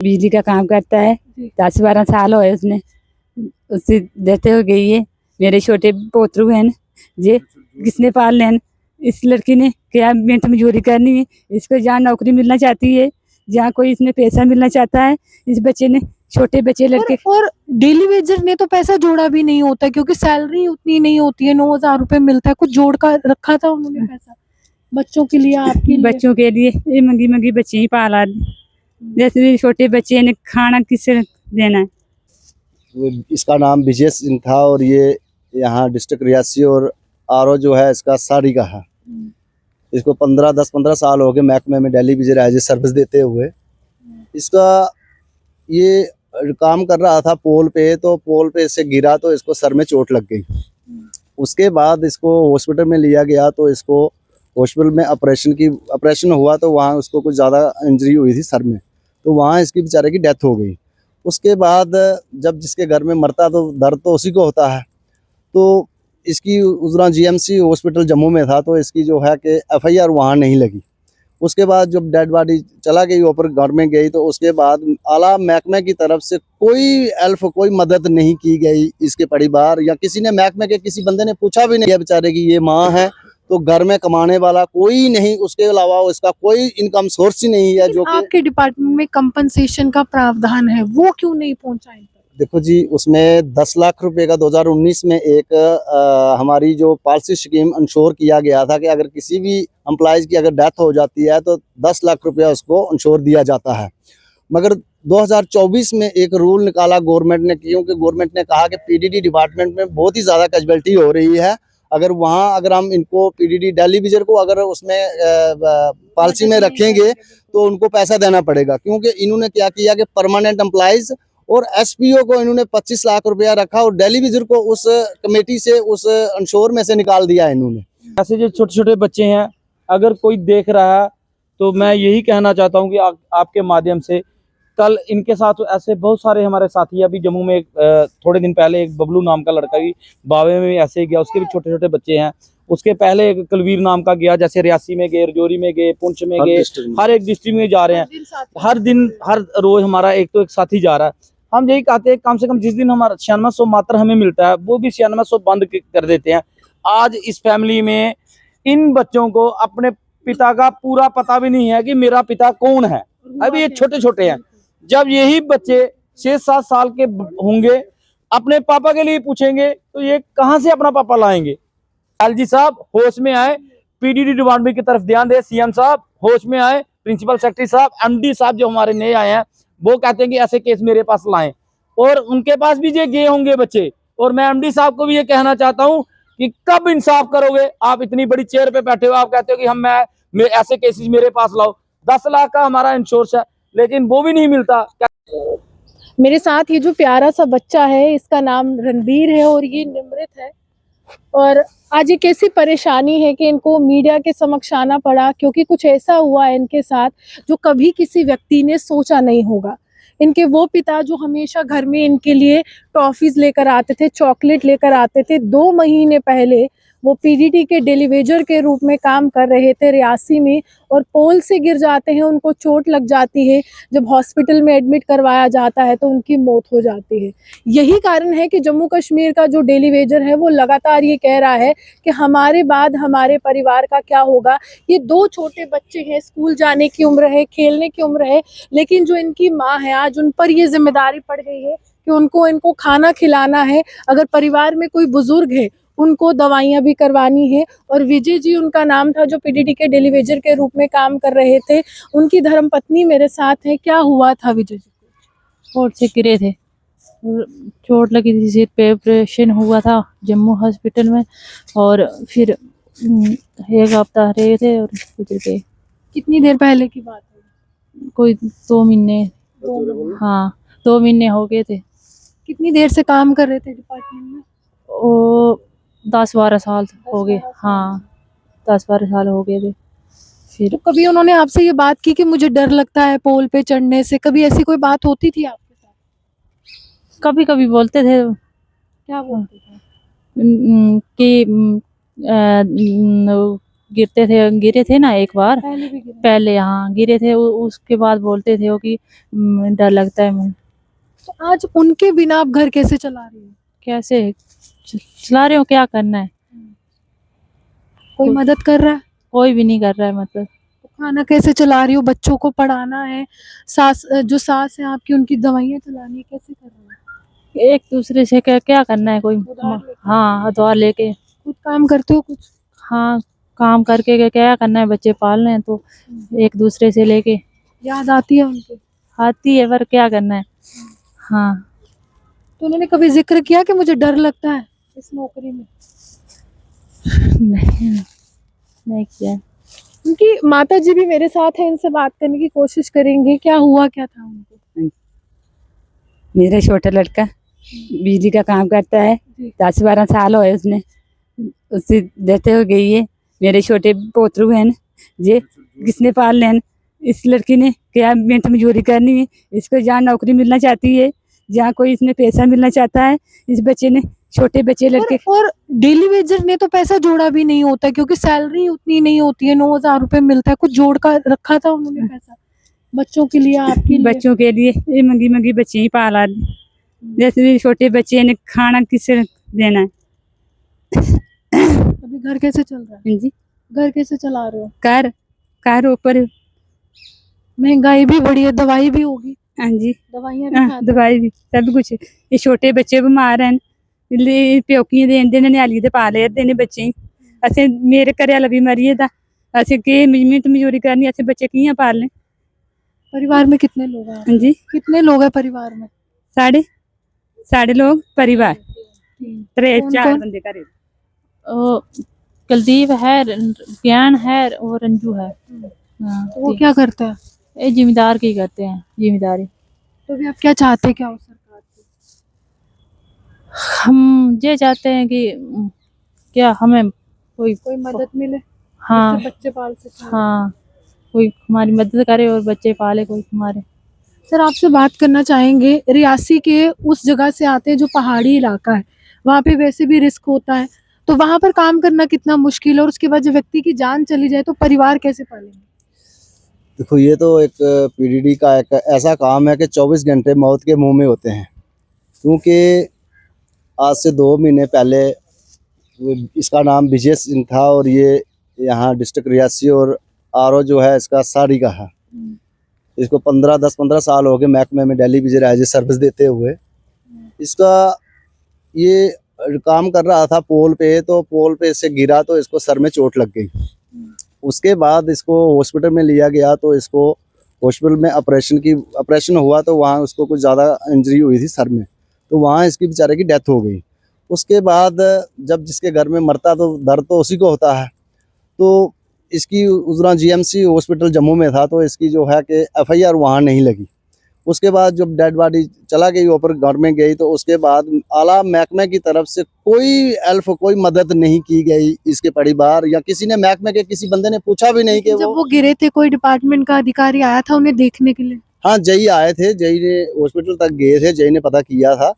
बिजली का काम करता है। 10-12 साल हुए उसने, उससे देते हो गई है। मेरे छोटे पोतरू हैं जे किसने पाल लेन। इस लड़की ने क्या मेहनत मजदूरी करनी है, इसको जहाँ नौकरी मिलना चाहती है, जहाँ कोई इसमें पैसा मिलना चाहता है, इस बच्चे ने, छोटे बच्चे लड़के। और डेली वेजर ने तो पैसा जोड़ा भी नहीं होता क्योंकि सैलरी उतनी नहीं होती है, 9,000 रुपए मिलता है। कुछ जोड़ कर रखा था उन्होंने पैसा बच्चों के लिए, आपके लिए? बच्चों के लिए ये मंगी मंगी बच्चे ही पाला, जैसे भी छोटे बच्चे ने खाना किससे देना है। इसका नाम विजय सिंह था और ये यहाँ डिस्ट्रिक्ट रियासी और आरओ जो है इसका साड़ी का है। इसको 10-15 साल हो गए महकमे में डेली विजर एज ए सर्विस देते हुए। इसका ये काम कर रहा था पोल पे, तो पोल पे से गिरा तो इसको सर में चोट लग गई। उसके बाद इसको हॉस्पिटल में लिया गया, तो इसको हॉस्पिटल में ऑपरेशन हुआ, तो वहाँ उसको कुछ ज़्यादा इंजरी हुई थी सर में, तो वहाँ इसकी बेचारे की डेथ हो गई। उसके बाद जब जिसके घर में मरता तो दर्द तो उसी को होता है, तो इसकी उस दौरान जीएमसी हॉस्पिटल जम्मू में था, तो इसकी जो है कि एफआईआर वहाँ नहीं लगी। उसके बाद जब डेड बॉडी चला गई ऊपर घर में गई, तो उसके बाद आला महकमे की तरफ से कोई हेल्प, कोई मदद नहीं की गई। इसके परिवार या किसी ने, महकमे के किसी बंदे ने पूछा भी नहीं है बेचारे की ये माँ है, तो घर में कमाने वाला कोई नहीं, उसके अलावा इसका कोई इनकम सोर्स ही नहीं है। जो आपके डिपार्टमेंट में कंपनसेशन का प्रावधान है, वो क्यों नहीं पहुंचा इन तक? देखो जी, उसमें 10 लाख रुपए का 2019 में एक हमारी जो पॉलिसी स्कीम इंश्योर किया गया था कि अगर किसी भी एम्प्लॉयज की अगर डेथ हो जाती है तो 10 लाख रुपया उसको इंश्योर दिया जाता है। मगर 2024 में एक रूल निकाला गवर्नमेंट ने, क्योंकि गवर्नमेंट ने कहा कि पीडीडी डिपार्टमेंट में बहुत ही ज़्यादा कैजुअलिटी हो रही है। अगर हम इनको पीडीडी डेली विजर को अगर उसमें पॉलिसी में रखेंगे तो उनको पैसा देना पड़ेगा, क्योंकि इन्होंने क्या किया कि परमानेंट एम्प्लॉयज और एसपीओ को इन्होंने 25 लाख रुपया रखा और डेली विजर को उस कमेटी से, उस इंश्योर में से निकाल दिया इन्होंने। ऐसे जो छोटे छोटे बच्चे हैं, अगर कोई देख रहा है तो मैं यही कहना चाहता हूं कि आपके माध्यम से, कल इनके साथ ऐसे बहुत सारे हमारे साथी, अभी जम्मू में थोड़े दिन पहले एक बबलू नाम का लड़का भी बावे में ऐसे ही गया, उसके भी छोटे छोटे बच्चे हैं। उसके पहले एक कुलवीर नाम का गया, जैसे रियासी में गए, रजौरी में गए, पुंछ में गए, हर एक डिस्ट्रिक्ट में जा रहे हैं। हर दिन हर रोज हमारा एक तो एक साथी जा रहा है। हम यही कहते हैं कम से कम जिस दिन हमारा 9600 मात्र हमें मिलता है, वो भी 9600 बंद कर देते हैं। आज इस फैमिली में इन बच्चों को अपने पिता का पूरा पता भी नहीं है कि मेरा पिता कौन है। अभी ये छोटे छोटे हैं। जब यही बच्चे 6-7 साल के होंगे, अपने पापा के लिए पूछेंगे तो ये कहां से अपना पापा लाएंगे। एलजी साहब होश में आए, पीडीडी डिपार्टमेंट की तरफ ध्यान दे, सीएम साहब होश में आए, प्रिंसिपल सेक्रेटरी साहब, एमडी साहब जो हमारे नए आए हैं, वो कहते हैं कि ऐसे केस मेरे पास लाएं, और उनके पास भी ये गए होंगे बच्चे। और मैं एमडी साहब को भी ये कहना चाहता हूं कि कब इंसाफ करोगे। आप इतनी बड़ी चेयर पे बैठे हो, आप कहते हो कि मैं ऐसे केसेस मेरे पास लाओ। 10 लाख का हमारा इंश्योरेंस है, लेकिन वो भी नहीं मिलता। मेरे साथ ये जो प्यारा सा बच्चा है, इसका नाम रणबीर है और ये निमृत है। और आज एक ऐसी परेशानी है कि इनको मीडिया के समक्ष आना पड़ा क्योंकि कुछ ऐसा हुआ है इनके साथ जो कभी किसी व्यक्ति ने सोचा नहीं होगा। इनके वो पिता जो हमेशा घर में इनके लिए टॉफीज लेकर आते थे, चॉकलेट लेकर आते थे, 2 महीने पहले वो पीडीडी के डेलीवेजर के रूप में काम कर रहे थे रियासी में, और पोल से गिर जाते हैं, उनको चोट लग जाती है। जब हॉस्पिटल में एडमिट करवाया जाता है तो उनकी मौत हो जाती है। यही कारण है कि जम्मू कश्मीर का जो डेलीवेजर है वो लगातार ये कह रहा है कि हमारे बाद हमारे परिवार का क्या होगा। ये 2 छोटे बच्चे हैं, स्कूल जाने की उम्र है, खेलने की उम्र है, लेकिन जो इनकी माँ है आज उन पर ये जिम्मेदारी पड़ गई है कि इनको खाना खिलाना है। अगर परिवार में कोई बुजुर्ग है उनको दवाइयाँ भी करवानी है। और विजय जी उनका नाम था जो पीडीडी के डेलीवेजर के रूप में काम कर रहे थे। उनकी धर्मपत्नी मेरे साथ है। क्या हुआ था विजय जी को? रोड से गिरे थे, चोट लगी थी, सिर पे ऑपरेशन हुआ था जम्मू हॉस्पिटल में, और फिर एक हफ्ता रहे थे और गुजर गए। कितनी देर पहले की बात है? कोई 2 महीने, हाँ 2 महीने हो गए थे। कितनी देर से काम कर रहे थे डिपार्टमेंट में? वो 10-12 साल हो गए, हाँ 10-12 साल हो गए थे। फिर तो कभी उन्होंने आपसे ये बात की कि मुझे डर लगता है पोल पे चढ़ने से? कभी ऐसी कोई बात होती थी आपके साथ? कभी कभी बोलते थे। क्या बोलते थे? कि गिरे थे ना एक बार पहले भी गिरे। पहले, हाँ गिरे थे। उसके बाद बोलते थे वो कि डर लगता है मुझे। तो आज उनके बिना आप घर कैसे चला रही हो? कैसे चला रहे हो, क्या करना है, कोई मदद कर रहा है? कोई भी नहीं कर रहा है मतलब। तो खाना कैसे चला रही हो? बच्चों को पढ़ाना है, जो सास है आपकी उनकी दवाइयाँ चलानी है, कैसे कर रही हो? एक दूसरे से क्या क्या करना है, कोई उधार लेके? हाँ उधार लेके। खुद काम करते हो कुछ? हाँ काम करके क्या करना है, बच्चे पालने हैं तो एक दूसरे से लेके। याद आती है उनकी? आती है पर क्या करना है। हाँ तो उन्होंने कभी जिक्र किया कि मुझे डर लगता है इस नौकरी में? नहीं किया। उनकी माता जी भी मेरे साथ है, इनसे बात करने की कोशिश करेंगे। क्या हुआ क्या था उनको? मेरा छोटा लड़का बिजली का काम करता है, जी। 10-12 साल हुए उसने, उससे देते हो गई है। मेरे छोटे पोतरू हैं जे किसने पाल लेन। इस लड़की ने क्या मेहनत मजदूरी करनी है, इसको जहाँ नौकरी मिलना चाहती है, जहाँ कोई इसमें पैसा मिलना चाहता है, इस बच्चे ने, छोटे बच्चे लड़के। और डेली वेजर ने तो पैसा जोड़ा भी नहीं होता, क्योंकि सैलरी उतनी नहीं होती है, 9,000 रुपए मिलता है। कुछ जोड़ कर रखा था उन्होंने पैसा बच्चों के लिए, आपके लिए? बच्चों के लिए ये मंगी मंगी बच्चे ही पाला। जैसे भी छोटे बच्चे ने खाना किससे देना है। अभी घर कैसे चल रहा है? जी घर कैसे चला रहे हो? कार ऊपर। महंगाई भी बढ़ी है, दवाई भी होगी, हाँ जी, दवाइयाँ भी खाते हो? दवाई भी सब कुछ। ये छोटे बच्चे बीमार हैं, प्योकियां देने न्याली दे पाले देने बच्चे ही। असें मेरे घरे वाला भी मरिए दा, असें के मेहनत मजदूरी करनी, असें बच्चे कियां पालने। परिवार में कितने लोग हैं? हाँ जी, कितने लोग हैं परिवार में? साढ़े लोग परिवार, 3-4 कौन? बंदे घरे। कुलदीप है, ज्ञान है और रंजू है। हाँ तो वो क्या करते हैं? ये जिम्मेदार की करते हैं, जिम्मेदारी। तो भी आप क्या चाहते क्या हो सरकार से? हम ये चाहते हैं कि क्या हमें कोई कोई मदद मिले, हाँ जिससे बच्चे पाल सकें। हाँ कोई हमारी मदद करे और बच्चे पाले कोई हमारे। सर आपसे बात करना चाहेंगे, रियासी के उस जगह से आते हैं जो पहाड़ी इलाका है, वहाँ पे वैसे भी रिस्क होता है, तो वहाँ पर काम करना कितना मुश्किल है, और उसके बाद जब व्यक्ति की जान चली जाए तो परिवार कैसे पालेंगे? देखो ये तो एक पीडीडी का एक ऐसा काम है कि 24 घंटे मौत के मुंह में होते हैं। क्योंकि आज से 2 महीने पहले इसका नाम विजय सिंह था और ये यहाँ डिस्ट्रिक्ट रियासी और आरओ जो है इसका साड़ी का है। इसको 10-15 साल हो गए महकमे में दिल्ली विजय एज सर्विस देते हुए। इसका ये काम कर रहा था पोल पे, तो पोल पे से गिरा तो इसको सर में चोट लग गई। उसके बाद इसको हॉस्पिटल में लिया गया, तो इसको हॉस्पिटल में ऑपरेशन हुआ, तो वहाँ उसको कुछ ज़्यादा इंजरी हुई थी सर में, तो वहाँ इसकी बेचारे की डेथ हो गई। उसके बाद जब जिसके घर में मरता तो दर्द तो उसी को होता है। तो इसकी उस दौरान जीएमसी हॉस्पिटल जम्मू में था, तो इसकी जो है कि एफआईआर वहाँ नहीं लगी। उसके बाद जब डेड बॉडी चला गई ऊपर घर में गई, तो उसके बाद आला महकमे की तरफ से कोई हेल्प, कोई मदद नहीं की गई इसके परिवार या किसी ने, महकमे के किसी बंदे ने पूछा भी नहीं कि जब वो गिरे थे कोई डिपार्टमेंट का अधिकारी आया था उन्हें देखने के लिए? हाँ जई आए थे, जई ने हॉस्पिटल तक गए थे, जई ने पता किया था,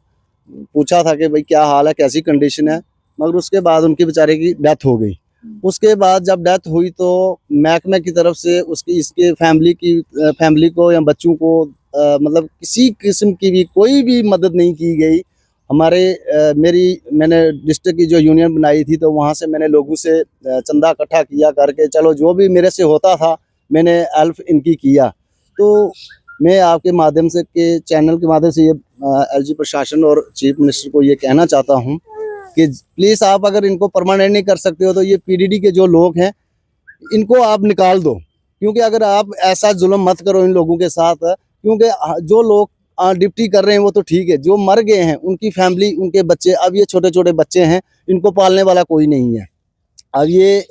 पूछा था कि भाई क्या हाल है, कैसी कंडीशन है, मगर उसके बाद उनकी बेचारे की डेथ हो गई। उसके बाद जब डेथ हुई तो महकमे की तरफ से उसकी इसके फैमिली को या बच्चों को मतलब किसी किस्म की भी कोई भी मदद नहीं की गई। मैंने डिस्ट्रिक्ट की जो यूनियन बनाई थी, तो वहाँ से मैंने लोगों से चंदा इकट्ठा किया करके, चलो जो भी मेरे से होता था मैंने हेल्प इनकी किया। तो मैं आपके माध्यम से के चैनल के माध्यम से ये एलजी प्रशासन और चीफ मिनिस्टर को ये कहना चाहता हूँ कि प्लीज़ आप अगर इनको परमानेंट नहीं कर सकते हो, तो ये पीडीडी के जो लोग हैं इनको आप निकाल दो। क्योंकि अगर आप ऐसा जुल्म मत करो इन लोगों के साथ, क्योंकि जो लोग ड्यूटी कर रहे हैं वो तो ठीक है, जो मर गए हैं उनकी फैमिली, उनके बच्चे, अब ये छोटे छोटे बच्चे हैं, इनको पालने वाला कोई नहीं है। अब ये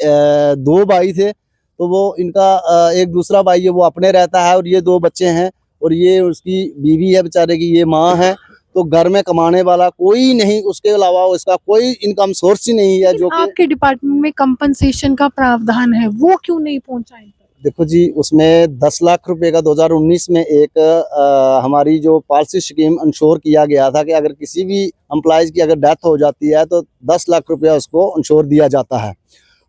2 भाई थे, तो वो इनका एक दूसरा भाई है वो अपने रहता है, और ये 2 बच्चे हैं, और ये उसकी बीवी है बेचारे की, ये माँ है। तो घर में कमाने वाला कोई नहीं, उसके अलावा उसका कोई इनकम सोर्स ही नहीं है। जो कि आपके डिपार्टमेंट में कंपनसेशन का प्रावधान है, वो क्यों नहीं पहुंचा इन तक? देखो जी, उसमें 10 लाख रुपए का 2019 में एक हमारी जो पॉलिसी स्कीम इंश्योर किया गया था कि अगर किसी भी एम्प्लॉयज की अगर डेथ हो जाती है तो 10 लाख रुपया उसको इंश्योर दिया जाता है।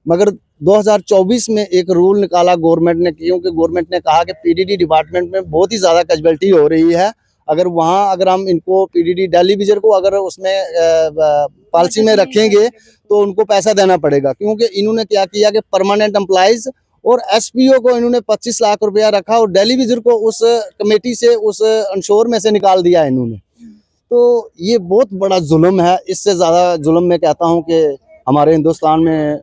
मगर 2024 में एक रूल निकाला गवर्नमेंट ने, क्योंकि गवर्नमेंट ने कहा कि पीडीडी डिपार्टमेंट में बहुत ही ज़्यादा कैजुअल्टी हो रही है। अगर हम इनको पीडीडी दिल्ली विजर को अगर उसमें पॉलिसी में रखेंगे तो उनको पैसा देना पड़ेगा, क्योंकि इन्होंने क्या किया कि परमानेंट एम्प्लॉइज और एसपीओ को इन्होंने 25 लाख रुपया रखा और दिल्ली विजर को उस कमेटी से, उस इंश्योर में से निकाल दिया इन्होंने। तो ये बहुत बड़ा जुल्म है। इससे ज़्यादा जुल्म मैं कहता हूँ कि हमारे हिंदुस्तान में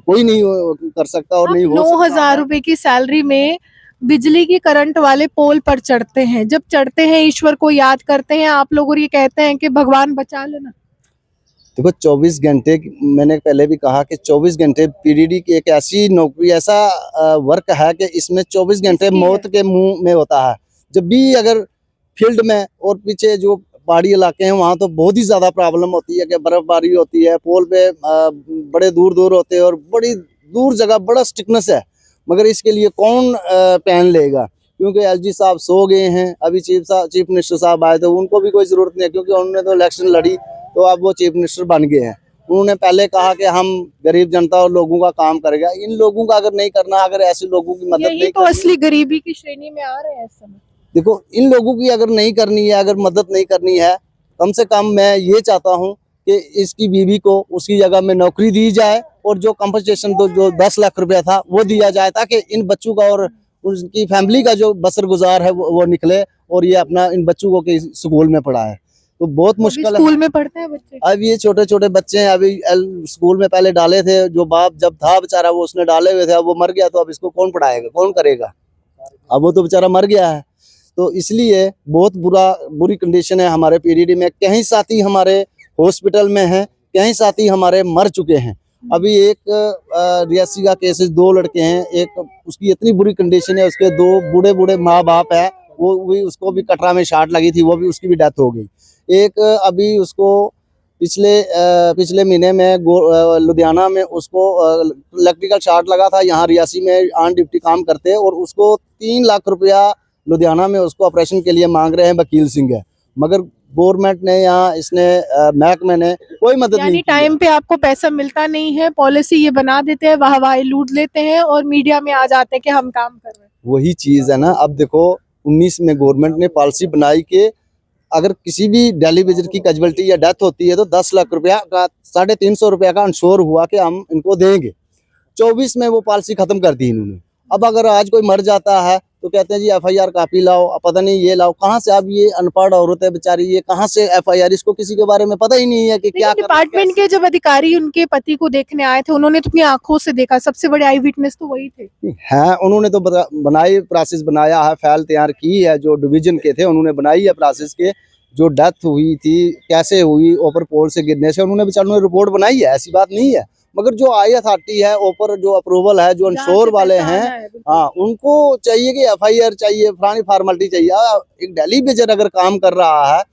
कोई नहीं कर सकता और नहीं हो सकता। 9,000 रुपए की सैलरी में बिजली की करंट वाले पोल पर चढ़ते हैं, जब चढ़ते हैं ईश्वर को याद करते हैं आप लोग और ये कहते हैं कि भगवान बचा लेना। देखो 24 घंटे, मैंने पहले भी कहा कि 24 घंटे पीडीडी की एक ऐसी नौकरी, ऐसा वर्क है कि इसमें 24 घंटे मौत के मुंह में होता है। जब भी अगर फील्ड में और पीछे जो पहाड़ी इलाके हैं वहाँ तो बहुत ही ज़्यादा प्रॉब्लम होती है कि बर्फबारी होती है, पोल पे बड़े दूर दूर होते हैं और बड़ी दूर जगह बड़ा स्टिकनेस है, मगर इसके लिए कौन पैन लेगा? क्योंकि एलजी साहब सो गए हैं, अभी चीफ मिनिस्टर साहब आए थे, उनको भी कोई ज़रूरत नहीं है क्योंकि उन्होंने तो इलेक्शन लड़ी तो अब वो चीफ मिनिस्टर बन गए हैं। उन्होंने पहले कहा कि हम गरीब जनता और लोगों का काम करेगा। इन लोगों का अगर नहीं करना, अगर ऐसे लोगों की मदद यही नहीं तो असली गरीबी की श्रेणी में आ रहे हैं इस समय। देखो इन लोगों की अगर नहीं करनी है, अगर मदद नहीं करनी है, कम से कम मैं ये चाहता हूँ कि इसकी बीवी को उसकी जगह में नौकरी दी जाए और जो कंपनसेशन जो 10 लाख रुपया था वो दिया जाए, ताकि इन बच्चों का और उनकी फैमिली का जो बसर गुजार है वो निकले और ये अपना इन बच्चों को स्कूल में पढ़ाए। तो बहुत मुश्किल है। स्कूल में पढ़ते हैं बच्चे? अब ये छोटे छोटे बच्चे हैं, अभी स्कूल में पहले डाले थे, जो बाप जब था बेचारा वो उसने डाले हुए थे, अब वो मर गया तो अब इसको कौन पढ़ाएगा, कौन करेगा? अब वो तो बेचारा मर गया है। तो इसलिए बहुत बुरी कंडीशन है हमारे पीडीडी में। कई साथी हमारे हॉस्पिटल में हैं, कई साथी हमारे मर चुके हैं। अभी एक रियासी का केस, 2 लड़के हैं, एक उसकी इतनी बुरी कंडीशन है, उसके 2 बूढ़े बूढ़े माँ बाप है, वो भी उसको भी कटरा में शॉट लगी थी, वो भी उसकी भी डेथ हो गई। एक अभी उसको पिछले महीने में लुधियाना में उसको इलेक्ट्रिकल शॉट लगा था, यहाँ रियासी में ऑन ड्यूटी काम करते हैं और उसको 3 लाख रुपया लुधियाना में उसको ऑपरेशन के लिए मांग रहे हैं, वकील सिंह है, मगर गवर्नमेंट ने यहाँ इसने महकमे ने कोई मदद नहीं की। टाइम पे आपको पैसा मिलता नहीं है, पॉलिसी ये बना देते हैं, वाहवाही लूट लेते हैं और मीडिया में आ जाते हैं कि हम काम कर रहे हैं। वही चीज है ना। अब देखो 19 में गवर्नमेंट ने पॉलिसी बनाई कि अगर किसी भी दिल्ली विजर की कैजुअल्टी या डेथ होती है तो 10 लाख रुपया का 350 रुपया का इंश्योर हुआ कि हम इनको देंगे। 24 में वो पॉलिसी खत्म कर दी इन्होंने। अब अगर आज कोई मर जाता है तो कहते हैं जी एफआईआर कॉपी लाओ, पता नहीं ये लाओ, कहाँ से? अब ये अनपढ़ औरत है बेचारी, ये कहाँ से एफआईआर? इसको किसी के बारे में पता ही नहीं है कि क्या डिपार्टमेंट के जब अधिकारी उनके पति को देखने आए थे, उन्होंने तो अपनी आंखों से देखा, सबसे बड़े आई विटनेस तो वही थे। है, उन्होंने तो बनाई, प्रोसेस बनाया है, फाइल तैयार की है, जो डिवीजन के थे उन्होंने बनाई है प्रोसेस के, जो डेथ हुई थी कैसे हुई, ऊपर पोल से गिरने से, उन्होंने बेचारों ने रिपोर्ट बनाई है, ऐसी बात नहीं है। मगर जो आई अथॉरिटी है, ऊपर जो अप्रूवल है, जो इंश्योर वाले हैं, हाँ, उनको चाहिए कि एफआईआर चाहिए, फलानी फॉर्मेलिटी चाहिए। एक दिल्ली विजर अगर काम कर रहा है,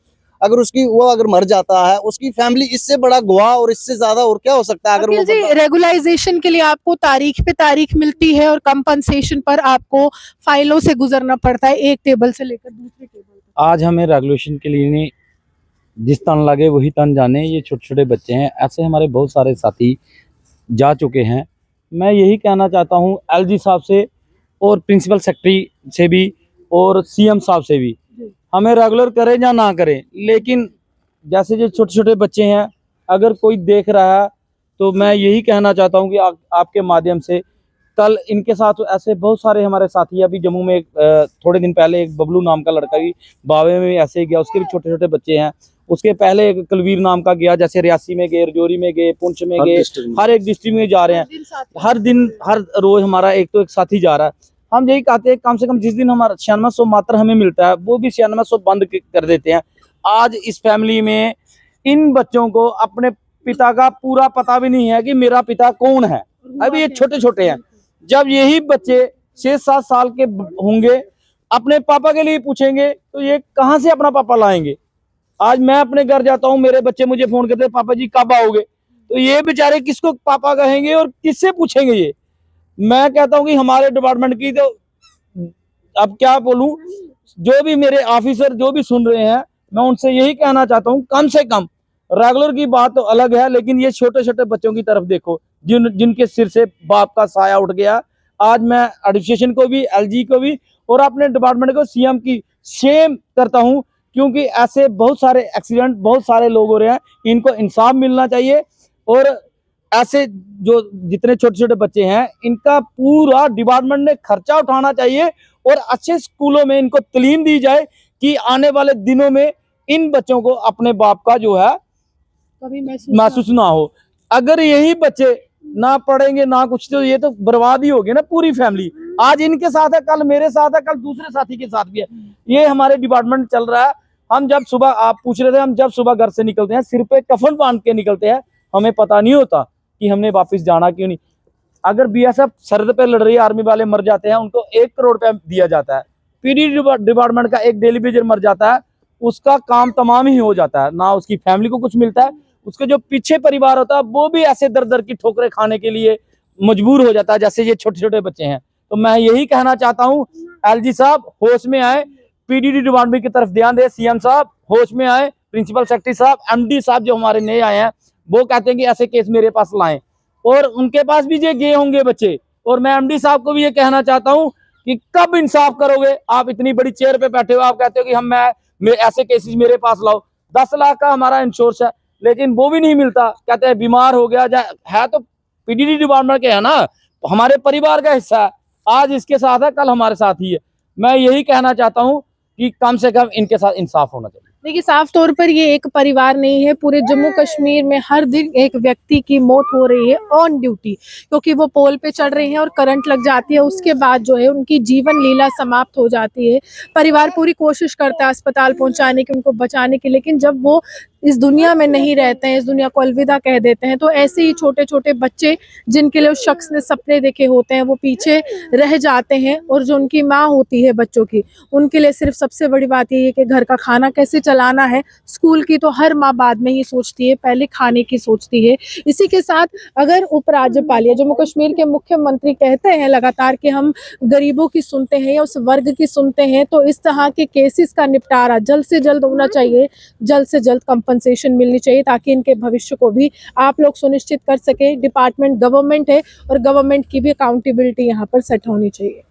अगर उसकी वो अगर मर जाता है, उसकी फैमिली इससे बड़ा गवाह और इससे ज्यादा और क्या हो सकता है? अगर वो रेगुलाइजेशन के लिए आपको तारीख पे तारीख मिलती है और कंपनसेशन पर आपको फाइलों से गुजरना पड़ता है, एक टेबल से लेकर दूसरे टेबल तक। आज हमें रेगुलेशन के लिए नहीं, जिस तन लगे वही तन जाने। ये छोटे छोटे बच्चे हैं, ऐसे हमारे बहुत सारे साथी जा चुके हैं। मैं यही कहना चाहता हूँ एलजी साहब से और प्रिंसिपल सेक्रेटरी से भी और सीएम साहब से भी, हमें रेगुलर करें या ना करें, लेकिन जैसे जो छोटे छोटे बच्चे हैं, अगर कोई देख रहा है तो मैं यही कहना चाहता हूँ कि आपके माध्यम से कल इनके साथ ऐसे बहुत सारे हमारे साथी, अभी जम्मू में थोड़े दिन पहले एक बबलू नाम का लड़का भी बावे में ऐसे ही गया, उसके भी छोटे छोटे बच्चे हैं। उसके पहले एक कुलवीर नाम का गया, जैसे रियासी में गए, रजौरी में गए, पुंछ में गए, हर एक डिस्ट्रिक्ट में जा रहे हैं। हर दिन हर रोज हमारा एक तो एक साथी जा रहा है। हम यही कहते हैं कम से कम जिस दिन हमारा 9600 मात्र हमें मिलता है, वो भी 9600 बंद कर देते हैं। आज इस फैमिली में इन बच्चों को अपने पिता का पूरा पता भी नहीं है कि मेरा पिता कौन है। अभी ये छोटे छोटे हैं। जब यही बच्चे 6-7 साल के होंगे, अपने पापा के लिए पूछेंगे तो ये कहाँ से अपना पापा लाएंगे? आज मैं अपने घर जाता हूँ, मेरे बच्चे मुझे फोन करते हैं, पापा जी कब आओगे? तो ये बेचारे किसको पापा कहेंगे और किससे पूछेंगे? ये मैं कहता हूँ कि हमारे डिपार्टमेंट की, तो अब क्या बोलूं, जो भी मेरे ऑफिसर जो भी सुन रहे हैं, मैं उनसे यही कहना चाहता हूँ, कम से कम रेगुलर की बात तो अलग है, लेकिन ये छोटे छोटे बच्चों की तरफ देखो। जिनके सिर से बाप का साया उठ गया। आज मैं एडमिनिस्ट्रेशन को भी, एलजी को भी और अपने डिपार्टमेंट को, सीएम की शेम करता हूं, क्योंकि ऐसे बहुत सारे एक्सीडेंट, बहुत सारे लोग हो रहे हैं। इनको इंसाफ मिलना चाहिए और ऐसे जो जितने छोटे छोटे बच्चे हैं इनका पूरा डिपार्टमेंट ने खर्चा उठाना चाहिए और अच्छे स्कूलों में इनको तालीम दी जाए कि आने वाले दिनों में इन बच्चों को अपने बाप का जो है कभी महसूस ना हो। अगर यही बच्चे ना पढ़ेंगे ना कुछ, तो ये तो बर्बाद ही होगी ना पूरी फैमिली। आज इनके साथ है, कल मेरे साथ है, कल दूसरे साथी के साथ भी है। ये हमारे डिपार्टमेंट चल रहा है। हम जब सुबह, आप पूछ रहे थे, हम जब सुबह घर से निकलते हैं सिर पे कफन बांध के निकलते हैं, हमें पता नहीं होता कि हमने वापस जाना क्यों नहीं। अगर बीएसएफ सरहद पे लड़ रही है, आर्मी वाले मर जाते हैं, उनको 1 करोड़ रुपया दिया जाता है। पीडी डिपार्टमेंट का एक डेली बेजर मर जाता है, उसका काम तमाम ही हो जाता है, ना उसकी फैमिली को कुछ मिलता है, उसके जो पीछे परिवार होता है वो भी ऐसे दर दर की ठोकरें खाने के लिए मजबूर हो जाता है, जैसे ये छोटे छोटे बच्चे हैं। तो मैं यही कहना चाहता हूँ, एलजी साहब होश में आए, पीडीडी डिपार्टमेंट की तरफ ध्यान दे, सीएम साहब होश में आए, प्रिंसिपल सेक्रेटरी साहब, एमडी साहब जो हमारे नए आए हैं वो कहते हैं कि ऐसे केस मेरे पास लाएं, और उनके पास भी ये गए होंगे बच्चे। और मैं एमडी साहब को भी ये कहना चाहता हूँ कि कब इंसाफ करोगे? आप इतनी बड़ी चेयर पे बैठे हो, आप कहते हो कि हम मैं ऐसे केसेस मेरे पास लाओ। 10 लाख का हमारा इंश्योरेंस है, लेकिन वो भी नहीं मिलता। कहते हैं बीमार हो गया है, तो पीडीडी डिपार्टमेंट के है ना, हमारे परिवार का हिस्सा है। आज इसके साथ है, कल हमारे साथ ही है। मैं यही कहना चाहता हूँ कि कम से कम इनके साथ इंसाफ होना चाहिए। देखिए, साफ तौर पर ये एक परिवार नहीं है, पूरे जम्मू कश्मीर में हर दिन एक व्यक्ति की मौत हो रही है ऑन ड्यूटी, क्योंकि वो पोल पे चढ़ रहे हैं और करंट लग जाती है, उसके बाद जो है उनकी जीवन लीला समाप्त हो जाती है। परिवार पूरी कोशिश करता है अस्पताल पहुंचाने की, उनको बचाने की, लेकिन जब वो इस दुनिया में नहीं रहते हैं, इस दुनिया को अलविदा कह देते हैं, तो ऐसे ही छोटे छोटे बच्चे जिनके लिए उस शख्स ने सपने देखे होते हैं वो पीछे रह जाते हैं। और जो उनकी माँ होती है बच्चों की, उनके लिए सिर्फ सबसे बड़ी बात ये है कि घर का खाना कैसे चलाना है। स्कूल की तो हर माँ बाद में ही सोचती है, पहले खाने की सोचती है। इसी के साथ अगर उपराज्यपाल या जम्मू कश्मीर के मुख्यमंत्री कहते हैं लगातार कि हम गरीबों की सुनते हैं या उस वर्ग की सुनते हैं, तो इस तरह के केसेस का निपटारा जल्द से जल्द होना चाहिए, जल्द से जल्द कंपनसेशन मिलनी चाहिए, ताकि इनके भविष्य को भी आप लोग सुनिश्चित कर सके। डिपार्टमेंट गवर्नमेंट है और गवर्नमेंट की भी अकाउंटेबिलिटी यहाँ पर सेट होनी चाहिए।